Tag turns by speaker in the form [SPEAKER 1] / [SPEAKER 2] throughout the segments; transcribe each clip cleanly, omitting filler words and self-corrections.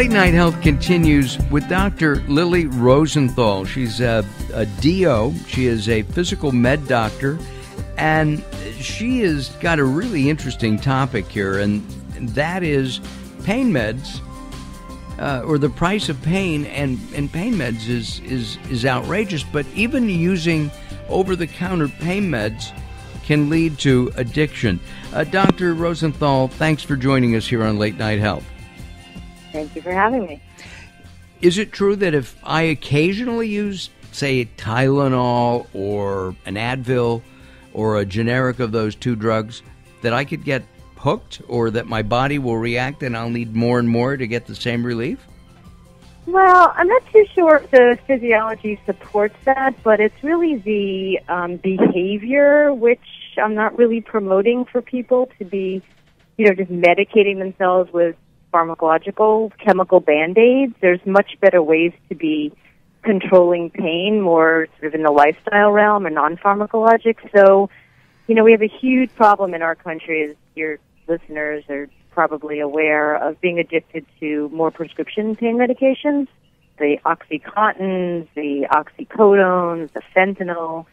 [SPEAKER 1] Late Night Health continues with Dr. Lillie Rosenthal. She's a DO. She is a physical med doctor, and she has got a really interesting topic here, and that is pain meds, or the price of pain, and pain meds is outrageous, but even using over-the-counter pain meds can lead to addiction. Dr. Rosenthal, thanks for joining us here on Late Night Health.
[SPEAKER 2] Thank you for having me.
[SPEAKER 1] Is it true that if I occasionally use, say, Tylenol or an Advil or a generic of those two drugs, that I could get hooked, or that my body will react and I'll need more and more to get the same relief?
[SPEAKER 2] Well, I'm not too sure if the physiology supports that, but it's really the behavior, which I'm not really promoting for people to be, just medicating themselves with pharmacological, chemical Band-Aids. There's much better ways to be controlling pain, more sort of in the lifestyle realm or non-pharmacologic. So, we have a huge problem in our country, as your listeners are probably aware, of being addicted to more prescription pain medications, the OxyContins, the oxycodones, the fentanyl.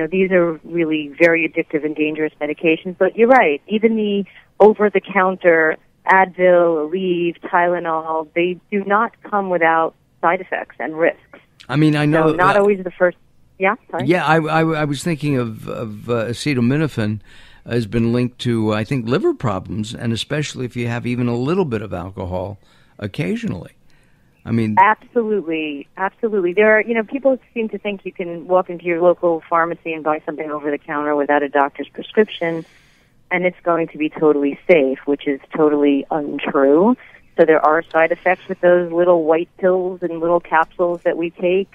[SPEAKER 2] These are really very addictive and dangerous medications. But you're right, even the over-the-counter Advil, Aleve, Tylenol, they do not come without side effects and risks.
[SPEAKER 1] I mean, I know...
[SPEAKER 2] So not always the first... Yeah, sorry?
[SPEAKER 1] Yeah, I was thinking of acetaminophen has been linked to, I think, liver problems, and especially if you have even a little bit of alcohol occasionally. I mean... Absolutely.
[SPEAKER 2] There are, people seem to think you can walk into your local pharmacy and buy something over the counter without a doctor's prescription, and it's going to be totally safe, which is totally untrue. So there are side effects with those little white pills and little capsules that we take.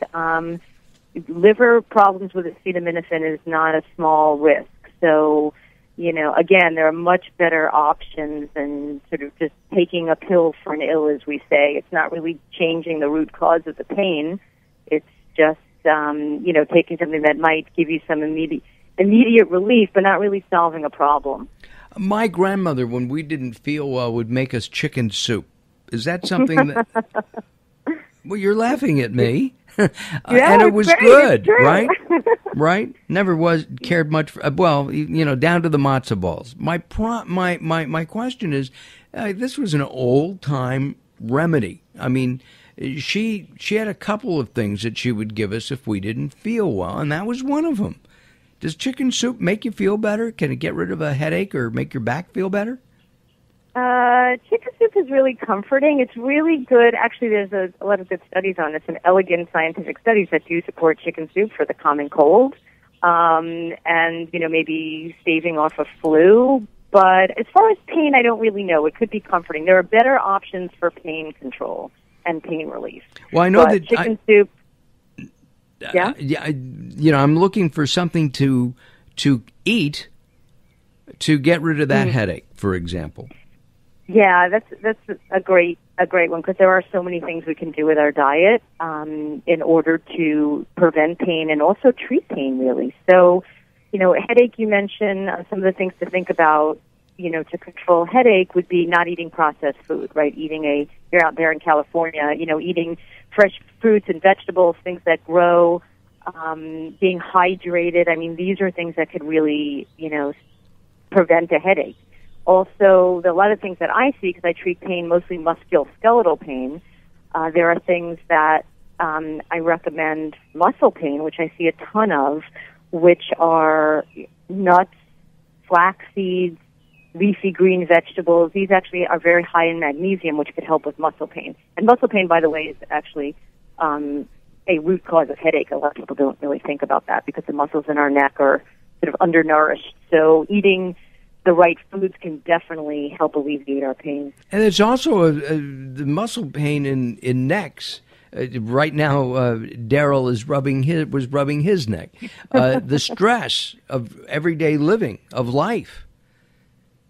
[SPEAKER 2] Liver problems with acetaminophen is not a small risk. So, again, there are much better options than sort of just taking a pill for an ill, as we say. It's not really changing the root cause of the pain. It's just, taking something that might give you some immediate relief, but not really solving a problem.
[SPEAKER 1] My grandmother, when we didn't feel well, would make us chicken soup. Is that something that... Well, you're laughing at me.
[SPEAKER 2] Yeah,
[SPEAKER 1] and it was
[SPEAKER 2] great,
[SPEAKER 1] good, right? Right? Never cared much for, down to the matzo balls. My question is, this was an old-time remedy. I mean, she had a couple of things that she would give us if we didn't feel well, and that was one of them. Does chicken soup make you feel better? Can it get rid of a headache or make your back feel better?
[SPEAKER 2] Chicken soup is really comforting. It's really good. Actually, there's a lot of good studies on it, some elegant scientific studies that do support chicken soup for the common cold, and, maybe staving off a flu. But as far as pain, I don't really know. It could be comforting. There are better options for pain control and pain relief.
[SPEAKER 1] Well, I know that
[SPEAKER 2] chicken soup... Yeah?
[SPEAKER 1] I'm looking for something to eat to get rid of that headache, for example.
[SPEAKER 2] Yeah, that's a great one, because there are so many things we can do with our diet in order to prevent pain and also treat pain, really. So, headache, you mentioned, some of the things to think about, to control headache would be not eating processed food, right? You're out there in California, eating fresh fruits and vegetables, things that grow, being hydrated. I mean, these are things that could really, prevent a headache. Also, a lot of things that I see, because I treat pain, mostly musculoskeletal pain, there are things that I recommend muscle pain, which I see a ton of, which are nuts, flax seeds, leafy green vegetables. These actually are very high in magnesium, which could help with muscle pain. And muscle pain, by the way, is actually a root cause of headache. A lot of people don't really think about that because the muscles in our neck are sort of undernourished. So eating the right foods can definitely help alleviate our pain.
[SPEAKER 1] And it's also the muscle pain in necks. Right now, Daryl was rubbing his neck. The stress of everyday living, of life.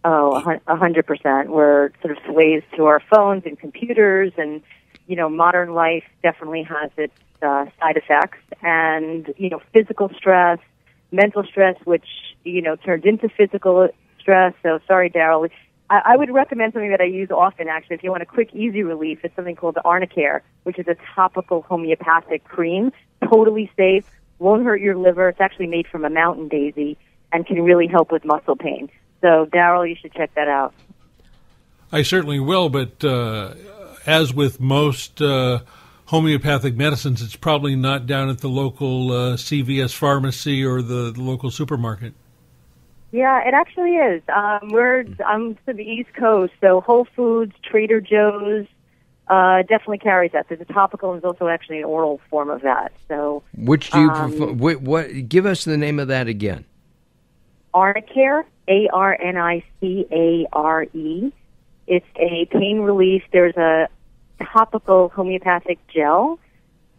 [SPEAKER 2] Oh, 100%. We're sort of slaves to our phones and computers, and modern life definitely has its side effects. And physical stress, mental stress, which turns into physical stress. So sorry, Daryl. I would recommend something that I use often, actually, if you want a quick, easy relief. It's something called the Arnicare, which is a topical homeopathic cream, totally safe, won't hurt your liver. It's actually made from a mountain daisy and can really help with muscle pain. So, Daryl, you should check that out.
[SPEAKER 3] I certainly will, but as with most homeopathic medicines, it's probably not down at the local CVS pharmacy or the local supermarket.
[SPEAKER 2] Yeah, it actually is. I'm to the East Coast, so Whole Foods, Trader Joe's definitely carries that. There's a topical and there's also actually an oral form of that. So,
[SPEAKER 1] which do you prefer? What? Give us the name of that again.
[SPEAKER 2] Arnicare, Arnicare. It's a pain relief. There's a topical homeopathic gel,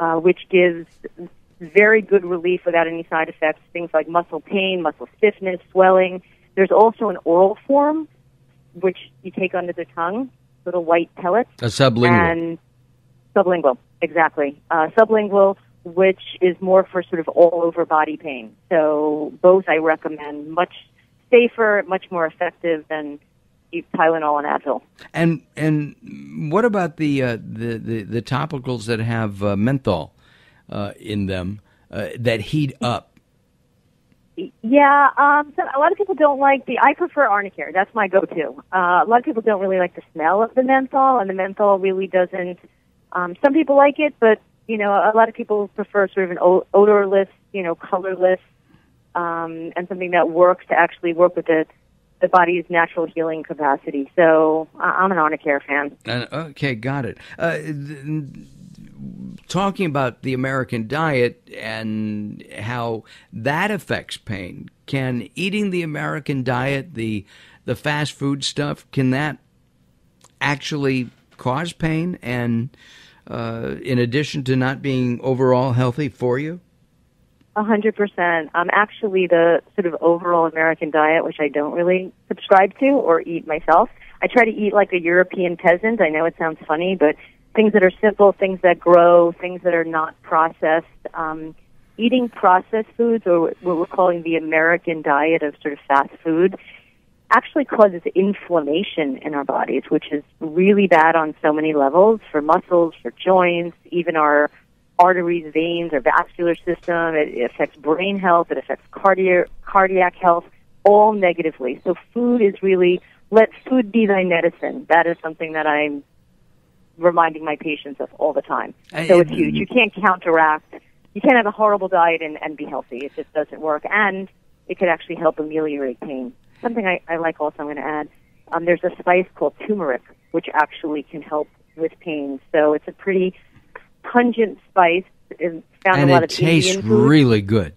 [SPEAKER 2] which gives very good relief without any side effects, things like muscle pain, muscle stiffness, swelling. There's also an oral form, which you take under the tongue, little white pellets.
[SPEAKER 1] A sublingual.
[SPEAKER 2] And sublingual, exactly. Sublingual, which is more for sort of all-over body pain. So both I recommend, much safer, much more effective than Tylenol and Advil.
[SPEAKER 1] And what about the topicals that have menthol in them that heat up?
[SPEAKER 2] Yeah, so a lot of people don't like I prefer Arnicare. That's my go-to. A lot of people don't really like the smell of the menthol, and the menthol really doesn't, some people like it, but, a lot of people prefer sort of an odorless, colorless, and something that works to actually work with the body's natural healing capacity. So I'm an Arnicare fan.
[SPEAKER 1] Okay, got it. Talking about the American diet and how that affects pain, can eating the American diet, the fast food stuff, can that actually cause pain and in addition to not being overall healthy for you?
[SPEAKER 2] 100%. Actually, the sort of overall American diet, which I don't really subscribe to or eat myself, I try to eat like a European peasant. I know it sounds funny, but things that are simple, things that grow, things that are not processed. Eating processed foods, or what we're calling the American diet of sort of fast food, actually causes inflammation in our bodies, which is really bad on so many levels, for muscles, for joints, even our arteries, veins, our vascular system. It affects brain health. It affects cardiac health, all negatively. So food is really, let food be thy medicine. That is something that I'm reminding my patients of all the time. So it's huge. You can't counteract. You can't have a horrible diet and be healthy. It just doesn't work. And it could actually help ameliorate pain. Something I like also, I'm going to add, there's a spice called turmeric, which actually can help with pain. So it's a pretty pungent spice. It's found in a lot of Indian food.
[SPEAKER 1] And it tastes really good.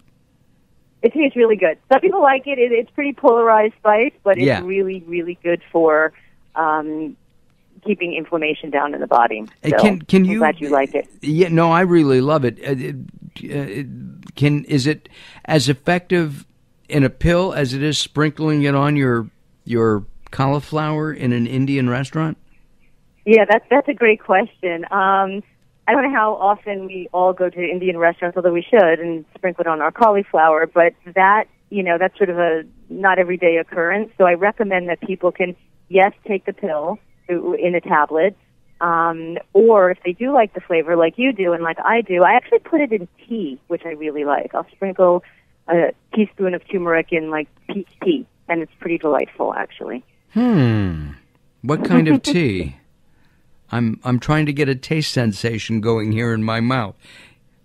[SPEAKER 2] It tastes really good. Some people like it. It's pretty polarized spice, but it's really, really good for keeping inflammation down in the body. So
[SPEAKER 1] I'm glad
[SPEAKER 2] you like it.
[SPEAKER 1] Yeah, no, I really love it. Is it as effective in a pill as it is sprinkling it on your cauliflower in an Indian restaurant?
[SPEAKER 2] Yeah, that's a great question. I don't know how often we all go to Indian restaurants, although we should, and sprinkle it on our cauliflower, but that's sort of a not everyday occurrence. So I recommend that people can, yes, take the pill in a tablet, or if they do like the flavor like you do and like I do, I actually put it in tea, which I really like. I'll sprinkle a teaspoon of turmeric in like peach tea, and it's pretty delightful, actually.
[SPEAKER 1] What kind of tea? I'm trying to get a taste sensation going here in my mouth.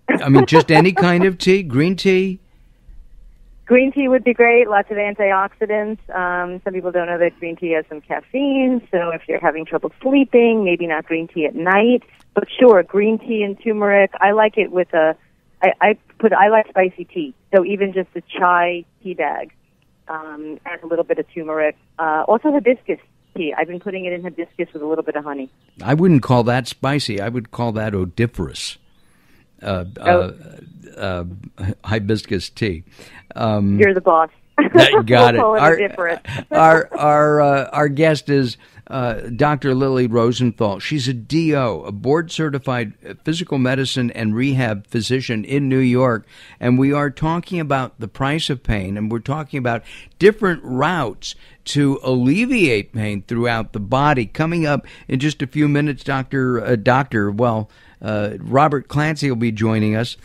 [SPEAKER 1] I mean, just any kind of tea? Green tea?
[SPEAKER 2] Green tea would be great. Lots of antioxidants. Some people don't know that green tea has some caffeine, so if you're having trouble sleeping, maybe not green tea at night. But sure, green tea and turmeric. I like it with I like spicy tea. So even just a chai tea bag, add a little bit of turmeric. Also hibiscus tea. I've been putting it in hibiscus with a little bit of honey.
[SPEAKER 1] I wouldn't call that spicy. I would call that odoriferous. Hibiscus tea.
[SPEAKER 2] You're the boss.
[SPEAKER 1] Got
[SPEAKER 2] we'll
[SPEAKER 1] it. Our guest is Dr. Lillie Rosenthal. She's a DO, a board-certified physical medicine and rehab physician in New York, and we are talking about the price of pain, and we're talking about different routes to alleviate pain throughout the body. Coming up in just a few minutes, Robert Clancy will be joining us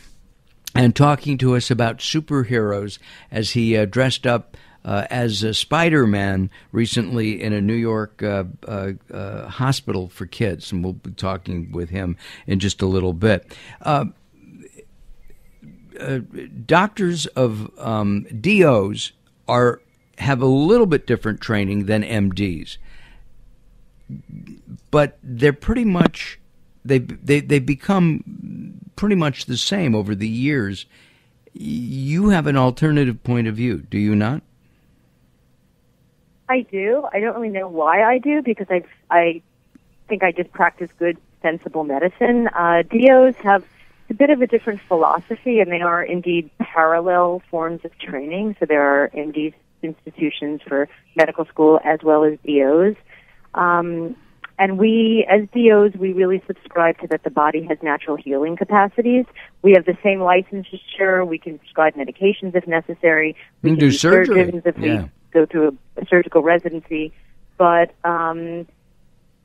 [SPEAKER 1] and talking to us about superheroes as he dressed up as a Spider-Man recently in a New York hospital for kids, and we'll be talking with him in just a little bit. Doctors of DOs have a little bit different training than MDs, but they're pretty much they become pretty much the same over the years. You have an alternative point of view, do you not?
[SPEAKER 2] I do. I don't really know why I do, because I think I just practice good, sensible medicine. DOs have a bit of a different philosophy, and they are indeed parallel forms of training. So there are MD institutions for medical school as well as DOs. And we, as DOs, we really subscribe to that the body has natural healing capacities. We have the same licensure. We can prescribe medications if necessary. We can
[SPEAKER 1] do surgery
[SPEAKER 2] if we go through a surgical residency. But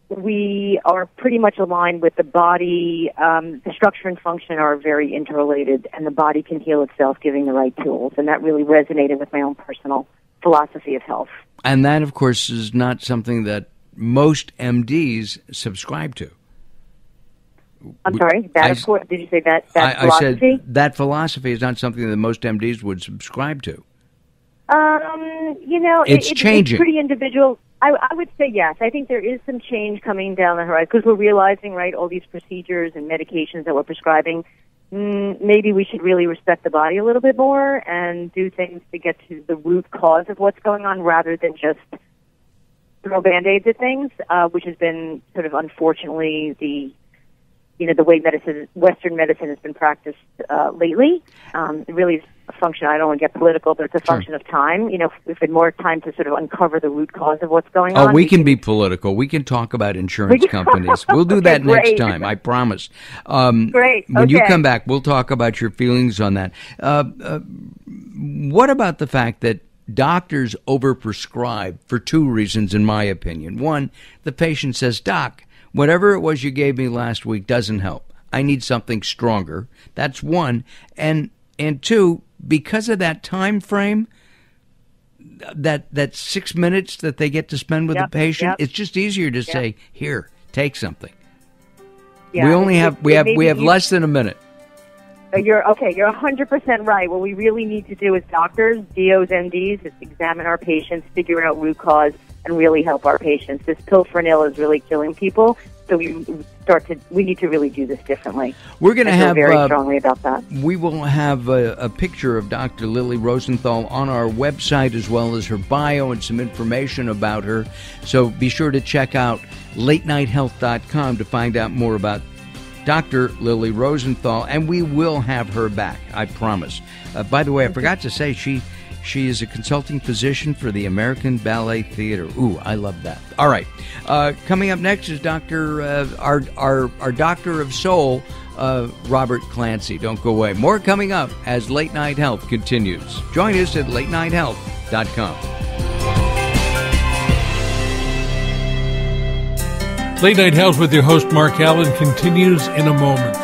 [SPEAKER 2] we are pretty much aligned with the body. The structure and function are very interrelated, and the body can heal itself giving the right tools. And that really resonated with my own personal philosophy of health.
[SPEAKER 1] And that, of course, is not something that most MDs subscribe to.
[SPEAKER 2] I'm sorry, of course, did you say that philosophy?
[SPEAKER 1] I said that philosophy is not something that most MDs would subscribe to. It's changing.
[SPEAKER 2] It's pretty individual. I would say yes. I think there is some change coming down the horizon, because we're realizing, right, all these procedures and medications that we're prescribing, maybe we should really respect the body a little bit more and do things to get to the root cause of what's going on, rather than just throw Band-Aids at things, which has been sort of, unfortunately, the way Western medicine has been practiced lately. It really is a function, I don't want to get political, but it's a function of time. We've had more time to sort of uncover the root cause of what's going on.
[SPEAKER 1] Oh, we can be political. We can talk about insurance companies. We'll do that next time, I promise.
[SPEAKER 2] Great.
[SPEAKER 1] When you come back, we'll talk about your feelings on that. What about the fact that doctors overprescribe for two reasons, in my opinion? One, the patient says, "Doc, whatever it was you gave me last week doesn't help. I need something stronger." That's one. And two, because of that time frame, that 6 minutes that they get to spend with the patient, it's just easier to say, "Here, take something."
[SPEAKER 2] Yeah,
[SPEAKER 1] we have less than a minute.
[SPEAKER 2] You're 100% right. What we really need to do as doctors, DOs, MDs, is examine our patients, figure out root cause, and really help our patients. This pill for an ill is really killing people, so we need to really do this differently.
[SPEAKER 1] We're going to have
[SPEAKER 2] very strongly about that.
[SPEAKER 1] We will have a picture of Dr. Lillie Rosenthal on our website, as well as her bio and some information about her. So be sure to check out latenighthealth.com to find out more about Dr. Lillie Rosenthal, and we will have her back, I promise. By the way, I forgot to say she is a consulting physician for the American Ballet Theater. Ooh, I love that. All right, coming up next is our Doctor of Soul, Robert Clancy. Don't go away. More coming up as Late Night Health continues. Join us at latenighthealth.com.
[SPEAKER 3] Late Night Health with your host, Mark Alyn, continues in a moment.